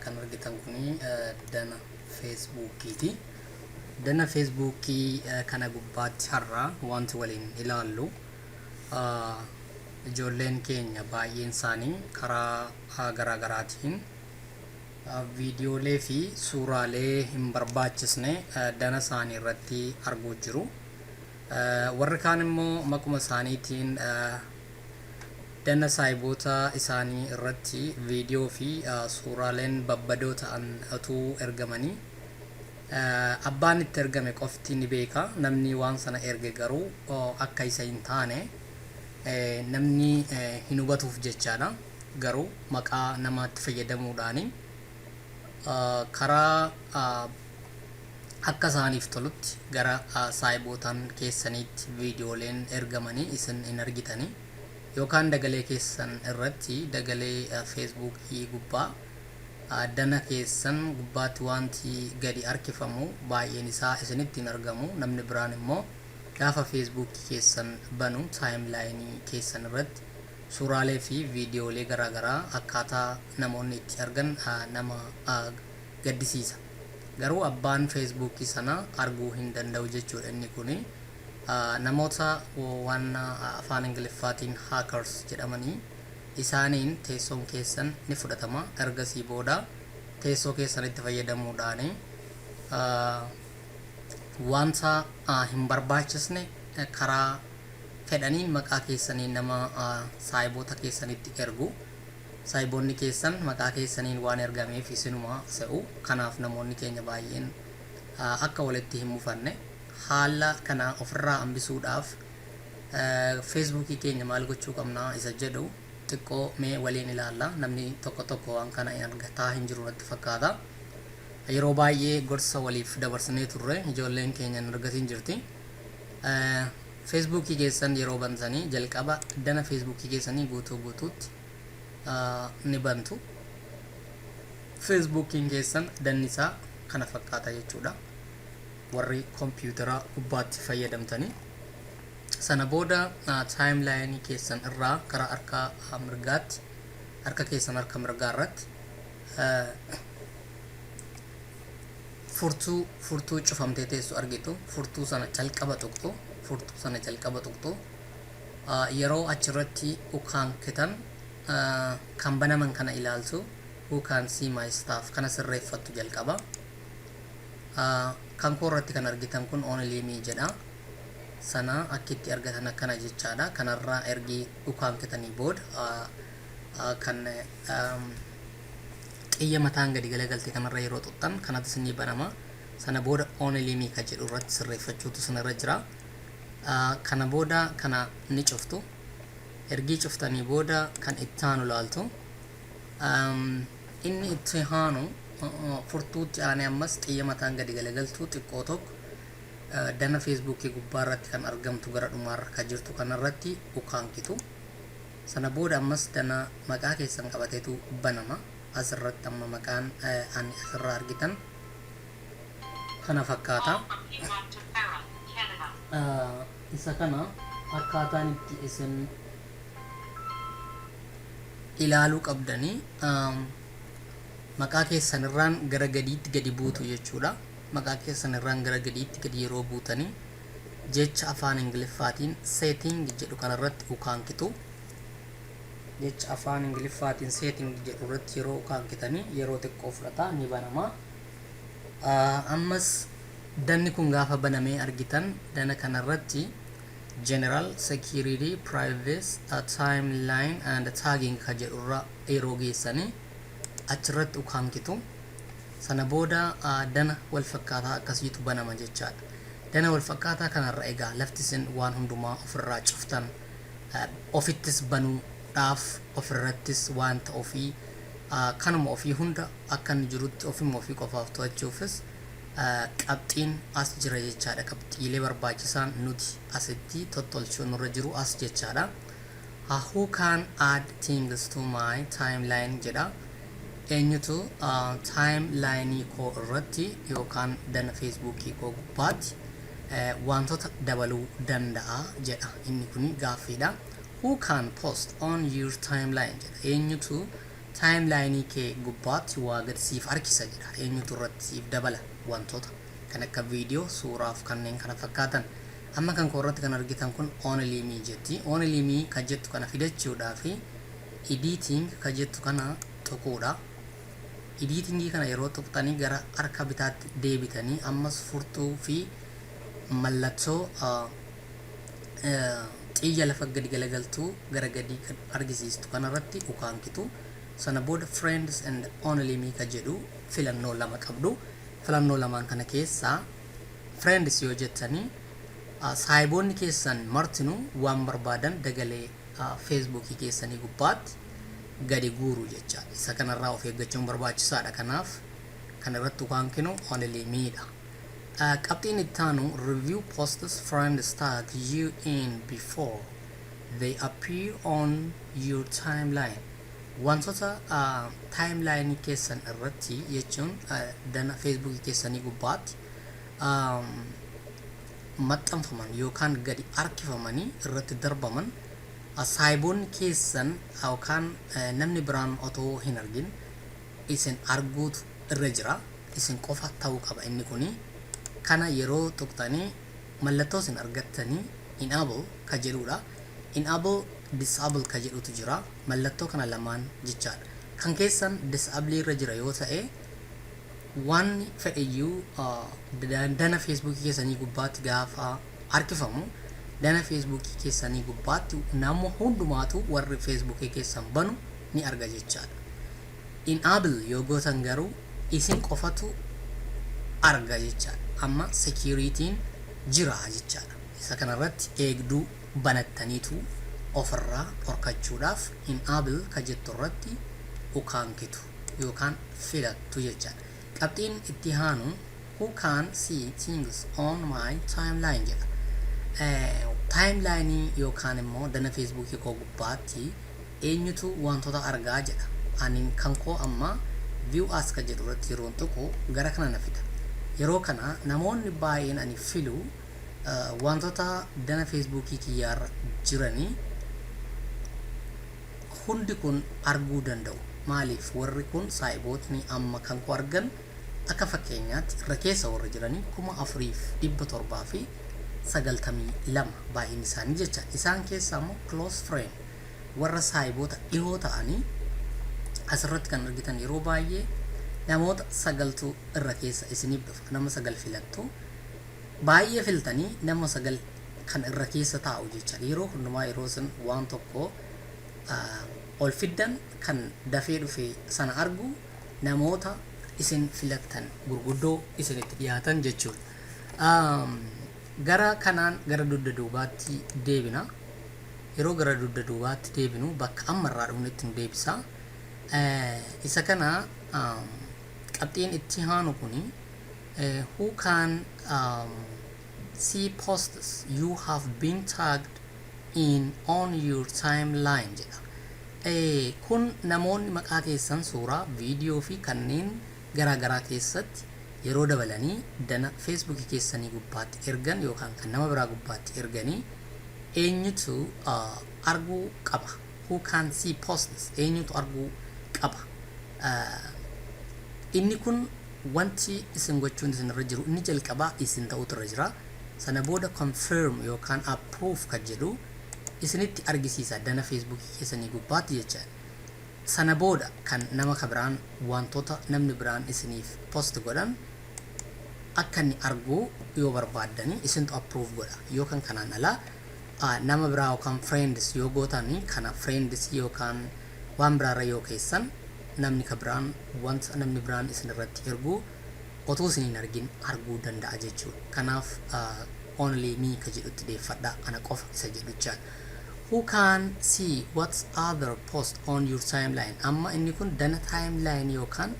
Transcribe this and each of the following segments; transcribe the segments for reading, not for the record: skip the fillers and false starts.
kan argitan kuni dana Facebookiti. Dana Facebookii kana gubbaatti har'a wanti waliin ilaallu ijoolleen keenya baay'een isaanii karaa garaagaraatiin viidiyoolee fi suuraalee hin barbaachisne dana isaanii irratti arguu jiru. Warri kaan immoo maquma isaaniitiin dana saayiboota isaanii irratti viidiyoo fi suuraaleen babbadoo ta'an utuu ergamanii abbaan itti ergame qofti ni beeka. Namni waan sana erge garuu akka isa hin taane namni hin hubatuuf jechaadha. Garuu maqaa namaatti fayyadamuudhaan karaa akka isaaniif tolutti gara saayibootaan keessaniitti viidiyooleen ergamanii isin hin argitanii yookaan dagalee keessan irratti dagalee feesbuukii gubbaa dana keessan gubbaatti wanti gadi harkifamu baay'een isaa isinitti hin argamu. Namni biraan immoo gaafa feesbuukii keessan banu taayimlaayinii keessan irratti suuraalee fi viidiyoolee garaagaraa akkaataa namoonni itti argan nama gaddisiisa. Garuu abbaan feesbuukii sana arguu hin danda'u jechuudha. Inni kuni namoota waan afaan ingiliffaatiin hackers jedhamanii isaaniin teessoon keessan ni fudhatama. Ergasii booda teessoo keessan itti fayyadamuudhaan wanta hin barbaachisne karaa fedhaniin maqaa keessanii nama saayiboota keessanitti ergu. Saayiboonni keessan maqaa keessaniin waan ergameef isinuma se'u. Kanaaf namoonni keenya baay'een akka walitti hin mufanne haala kana ofirraa hambisuudhaaf feesbuukii keenya maal gochuu qabna isa jedhu xiqqoo mee waliin ilaalla. Namni tokko waan kana argataa hin jiru natti fakkaata. Yeroo baay'ee gorsa waliif dabarsinee turre ijoolleen keenya hin argatiin jirti. Feesbuukii keessan yeroo bantanii jalqaba dana feesbuukii keessanii guutuutti ni bantu. Feesbuukiin keessan danni isaa kana fakkaata jechuudha. Warri kompiitara gubbaatti fayyadamtanii sana booda taayimlaayinii keessan irraa karaa harka mirgaatti harka keessan harka mirgaa irratti furtuu cufamtee teessu argitu. Furtuu sana jalqaba tuqxu yeroo achirratti ukaankitan kan banaman kana ilaaltu who can see my stuff kana sirreeffattu jalqaba. Kan koorratti kan argitan kun only me jedha. Sana akkitti argatan akkana jechaadha. Kanarraa ergi ukaankitanii booda kan xiyya mataan gadi galagalte kanarra yeroo tuqxan kanatti isinii banama. Sana booda only me ka jedhu irratti sirreeffachuutu sanarra jira. Kana booda kana ni cuftu. Ergii cuftanii booda kan itti aanu ilaaltu. Inni itti aanu furtuutti aanee ammas xiyya mataan gadi galagaltu xiqqoo tokko dana feesbuukii gubbaa irratti kan argamtu gara dhumaarra kan jirtu kanarratti ukaankitu. Sana booda ammas dana maqaa keessan qabateetu banama. Asirratti amma maqaan ani asirraa argitan kana fakkaata. Isa kana akkaataan itti isin ilaaluu qabdanii maqaa keessanirraan gara gadiitti gadi buutu jechuudha. Maqaa keessanirraan gara gadiitti gadi yeroo buutanii jecha afaan ingiliffaatiin setting jedhu kanarratti ukaankitu. Jecha afaan ingiliffaatiin setting jedhu irratti yeroo ukaankitanii yeroo xiqqoo fudhata ni banama. Ammas danni kun gaafa banamee argitan dana kanarratti general security privacy timeline and tagging ka jedhurra yeroo geessanii achirratti ukaankitu. Sana booda dana wal fakkaataa akkasiitu banama jechaadha. Dana wal fakkaataa kanarra egaa lafti isin waan hundumaa ofirraa cuftan ofittis banuudhaaf ofirrattis wanta ofii kanuma ofii hunda akka inni jirutti ofuma ofii qofaaf to'achuufis qabxiin as jira jechaadha. Qabxiilee barbaachisaan nuti asitti tottolchuun irra jiru as jechaadha. Who can add things to my timeline jedha. Eenyutu timeline koo irratti yookaan dana feesbuukii koo gubbaatti wantoota dabaluu danda'a jedha. Inni kun gaaffiidha. Who can post on your timeline jedha. Eenyutu timeline kee gubbaatti waa gad siif harkisa jedha. Eenyutu irratti siif dabala wantoota kan akka viidiyoo, suuraaf kanneen kana fakkaatan. Amma kan koorratti kan argitan kun only me jetti. Only me kan jettu kana fidachuudhaa fi editing kan jettu kana tuquudha. Editing kana yeroo tuqxanii gara harka bitaatti deebitanii ammas furtuu fi mallattoo xiyya lafa gadi galagaltuu gara gadii kan argisiistu kanarratti ukaankitu. Sana booda friends and only me kan jedhu filannoo lama qabdu. Filannoo lamaan kana keessaa friends yoo jettanii saahiboonni keessan martinuu waan barbaadan dagalee Facebook keessanii gubbaatti gadi guuru jecha. Isa kanarraa of eeggachuun barbaachisaadha. Kanaaf kan irratti ukaankinu only me dha. Qabxiin itti aanu review posts friends tag you in before they appear on your timeline. Wantoota timeline keessan irratti jechuun dana Facebook keessanii gubbaatti maxxanfaman yookaan gadi harkifamanii irratti darbaman saahiboonni keessan yookaan namni biraan otoo hin argin isin arguutu irra jira. Isin qofa ta'uu qaba inni kuni. Kana yeroo tuqxanii mallattoo isin argattanii enable ka jedhudha. Enable disable ka jedhutu jira. Mallattoo kana lamaan jechaadha. Kan keessan disable irra jira yoo ta'e waan fedhayyuu dana Facebook keessanii gubbaatti gaafa harkifamu dana Facebook keessanii gubbaatti nama hundumaatu warri Facebook keessan banu ni arga jechaadha. Enable yoo gootan garuu isin qofatu arga jechaadha. Amma security'n jira jechaadha. Isa kanarratti eegduu banattaniitu ofirraa dhorkachuudhaaf enable ka jettu irratti ukaankitu yookaan filattu jechaadha. Qabxiin itti aanu who can see things on my timeline jedha. Timeline yookaan immoo dana Facebook koo gubbaatti eenyutu wantoota argaa jedha. Ani kan koo amma view as ka jedhu irratti yeroo tuqu gara kana na fida. Yeroo kana namoonni baay'een ani filu wantoota dana Facebook kiyyaarra jiranii hundi kun arguu danda'u. Maaliif warri kun saahibootni amma kan koo argan akka fakkeenyaatti irra keessa warri jiranii 4,792 baay'een isaanii jecha. Isaan keessaa immoo close friend warra saahiboota dhihoo ta'anii asirratti kan argitan yeroo baay'ee namoota 9tu irra keessa isiniif dhufa. Nama 9 filattu baay'ee filtanii nama 9 kan irra keessa taa'u jecha. Yeroo hundumaa yeroo isin waan tokko ol fiddan kan dafee dhufe sana argu namoota isin filattan gurguddoo isinitti dhiyaatan jechuudha. Gara kanaan gara dugda duubaatti deebina. Yeroo gara dugda duubaatti deebinu bakka ammarraa dhufnetti nu deebisa. Isa kana qabxiin itti aanu kuni who can see posts you have been tagged in on your timeline jedha. Kun namoonni maqaa keessan suuraa, viidiyoo fi kanneen garaagaraa keessatti yeroo dabalanii dana Facebook keessanii gubbaatti ergan yookaan kan nama biraa gubbaatti erganii eenyutu arguu qaba. Who can see posts eenyutu arguu qaba. Inni kun wanti isin gochuun isin irra jiru inni jalqabaa isin ta'utu irra jira. Sana booda confirm yookaan approve kan jedhu isinitti argisiisa dana Facebook keessanii gubbaatti jecha. Sana booda kan nama kabiraan wantoota namni biraan isiniif post godhan akka inni argu yoo barbaaddanii isintu approve godha. Yookaan kanaan alaa nama biraa yookaan friends yoo gootanii kana friends yookaan waan biraarra yoo keessan namni kabiraan wanta namni biraan isin irratti ergu otoo isin hin argin arguu danda'a jechuudha. Kanaaf only me ka jedhutti deeffadha. Ana qofa isa jedhuchaa. Who can see what's other post on your timeline? Amma inni kun dana timeline yookaan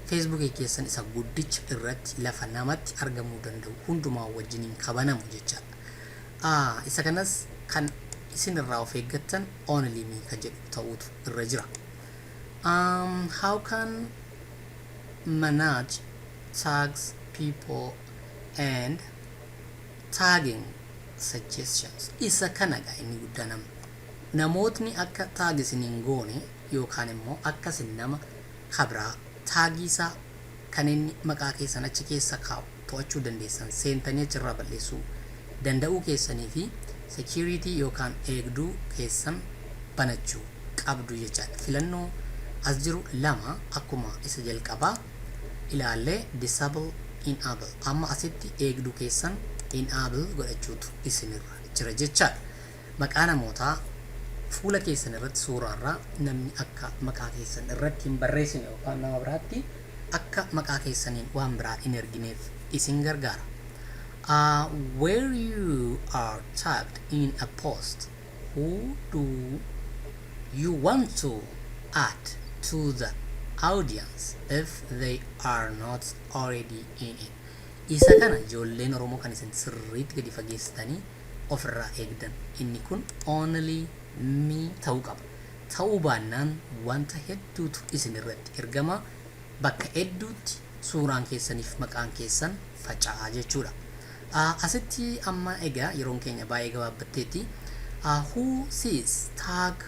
Facebook keessan isa guddicha irratti lafa namatti argamuu danda'u hundumaa wajjiniin qabanamu jechaadha. Isa kanas kan isin irraa of eeggattan only me ka jedhu ta'uutu irra jira. How can manage tags people and tagging suggestions? Isa kana ga inni guddaa namootni akka tag isiniin goone yookaan immoo akkasin nama kabraa taagii isaa kan inni maqaa keessan achi keessa kaa'u to'achuu dandeessan seentanii achirraa balleessuu danda'uu keessanii fi security yookaan eegduu keessan banachuu qabdu jechaadha. Filannoo as jiru lama akkuma isa jalqabaa ilaallee disable enable amma asitti eegduu keessan enable godhachuutu isinirra jira jechaadha. Maqaa namootaa fuula keessan irratti suuraarraa namni akka maqaa keessan irratti hin barreessine yookaan nama biraatti akka maqaa keessaniin waan biraa hin ergineef isin gargaara. Where you are tagged in a post, who do you want to add to the audience if they are not already in it? Isa kana ijoolleen Oromoo kan isin sirriitti gadi fageessitanii ofirraa eegdan. Inni kun only me ta'uu qaba. Ta'uu baannaan wanta hedduutu isin irratti ergama. Bakka hedduutti suuraan keessaniif maqaan keessan faca'aa jechuudha. Asitti amma egaa yeroon keenya baay'ee gabaabbatteetti. Who sees tag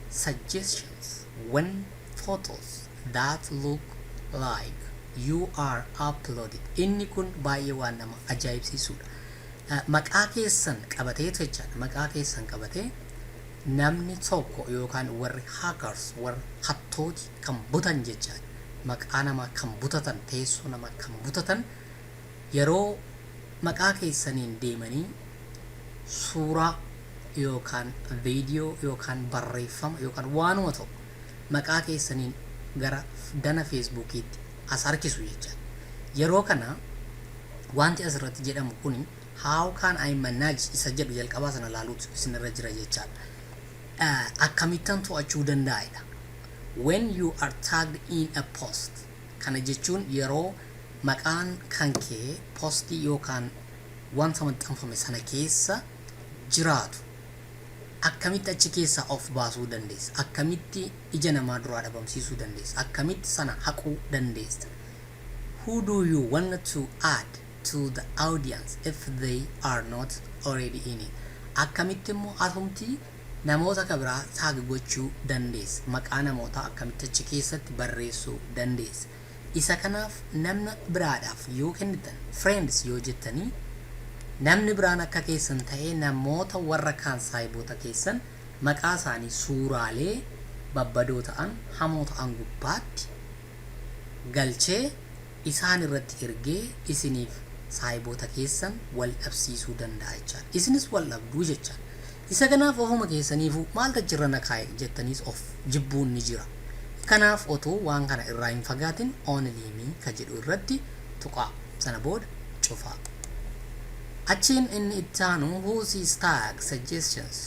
suggestions when photos that look like you are uploaded? Inni kun baay'ee waan nama ajaa'ibsiisudha. Maqaa keessan qabatee jechaadha. Maqaa keessan qabatee namni tokko yookaan warri hackers warri hattooti kan butan jechaadha. Maqaa namaa kan butatan teessoo namaa kan butatan yeroo maqaa keessaniin deemanii suuraa yookaan viidiyoo yookaan barreeffama yookaan waanuma tokko maqaa keessaniin gara dana feesbuukiitti as harkisu jechaadha. Yeroo kana wanti asirratti jedhamu kuni how can I manage isa jedhu jalqabaa sana laaluutu isinirra jira jechaadha. Akkamittan to'achuu danda'edha. When you are tagged in a post, kana jechuun yeroo maqaan kan kee postii yookaan wanta maxxanfame sana keessa jiraatu akkamitti achi keessa of baasuu dandeessa, akkamitti ija namaa duraa dhabamsiisuu dandeessa, akkamitti sana haquu dandeessa. Who do you want to add to the audience if they are not already in it? Akkamitti immoo asumti namoota kabraa taag gochuu dandeessa. Maqaa namoota akkamitti achi keessatti barreessuu dandeessa. Isa kanaaf namna biraadhaaf yoo kennitan friends yoo jettanii namni biraan akka keessan ta'ee namoota warra kaan saayiboota keessan maqaa isaanii suuraalee babbadoo ta'an hamoo ta'an gubbaatti galchee isaan irratti ergee isiniif saayiboota keessan wal dhabsiisuu danda'a jechaadha. Isinis wal dhabduu jechaadha. Isa kanaaf ofuma keessaniifuu maaltu achirra na kaa'e jettaniis of jibbuun ni jira. Kanaaf otoo waan kana irraa hin fagaatin only me ka jedhu irratti tuqaa sana booda cufaa. Achiin inni itti aanu who sees tag suggestions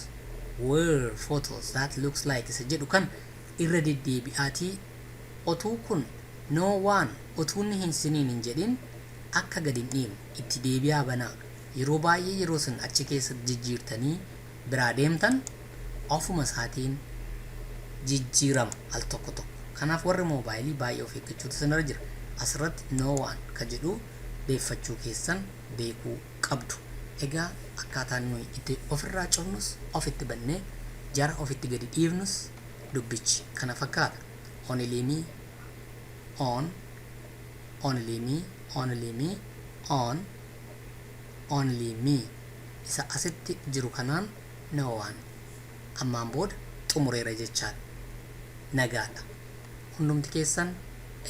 where photos that looks like isa jedhu kan irra deddeebi'aatii otuu kun no one otuu inni hin siniin hin jedhin akka gadi hin dhiibne itti deebi'aa banaa. Yeroo baay'ee yeroo sin achi keessa jijjiirtanii biraa deemtan ofuma isaatiin jijjiirama al tokko tokko. Kanaaf warri moobaayilii baay'ee of eeggachuutu isinirra jira. Asirratti no one ka jedhu deeffachuu keessan beekuu qabdu. Egaa akkaataan nuyi itti ofirraa cufnus ofitti bannee jara ofitti gadi dhiifnus dubbichi kana fakkaata. Only me on, only me, only me on, only me isa asitti jiru kanaan no one ammaan booda xumureera jechaadha. Nagaadha. Hundumti keessan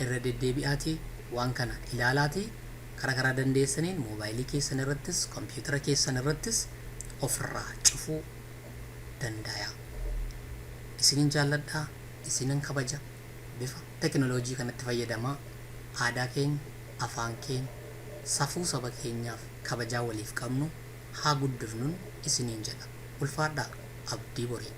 irra deddeebi'aatii waan kana ilaalaatii karaa dandeessaniin moobaayilii keessan irrattis kompiitara keessan irrattis ofirraa cufuu danda'a. Isinin jaalladhaa, isinin kabaja. Bifa teknooloojii kanatti fayyadamaa aadaa keenya, afaan keenya, safuu saba keenyaaf kabajaa waliif qabnu haa guddifnuun isiniin jedha. Ulfaadhaa. Abdii Borii.